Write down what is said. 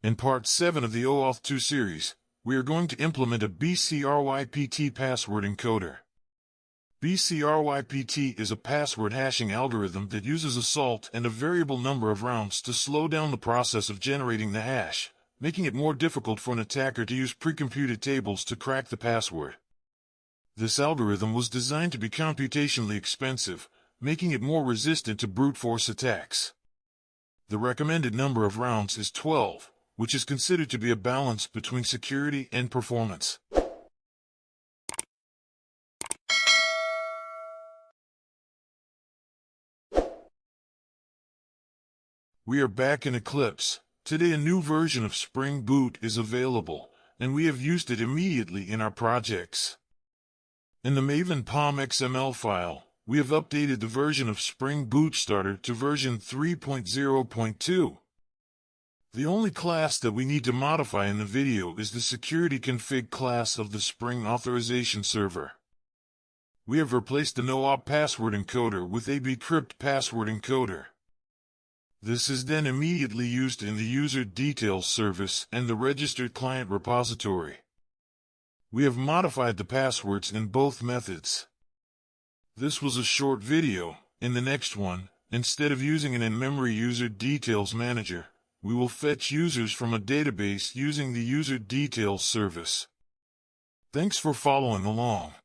In Part 7 of the Oauth2 series, we are going to implement a BCrypt password encoder. BCrypt is a password hashing algorithm that uses a salt and a variable number of rounds to slow down the process of generating the hash, making it more difficult for an attacker to use pre-computed tables to crack the password. This algorithm was designed to be computationally expensive, making it more resistant to brute force attacks. The recommended number of rounds is 12, which is considered to be a balance between security and performance. We are back in Eclipse. Today a new version of Spring Boot is available, and we have used it immediately in our projects. In the Maven POM XML file, we have updated the version of Spring Boot Starter to version 3.0.2. The only class that we need to modify in the video is the security config class of the Spring Authorization server. We have replaced the Oauth password encoder with a BCryptPasswordEncoder. This is then immediately used in the user details service and the registered client repository. We have modified the passwords in both methods. This was a short video. In the next one, instead of using an in-memory user details manager, we will fetch users from a database using the user details service. Thanks for following along.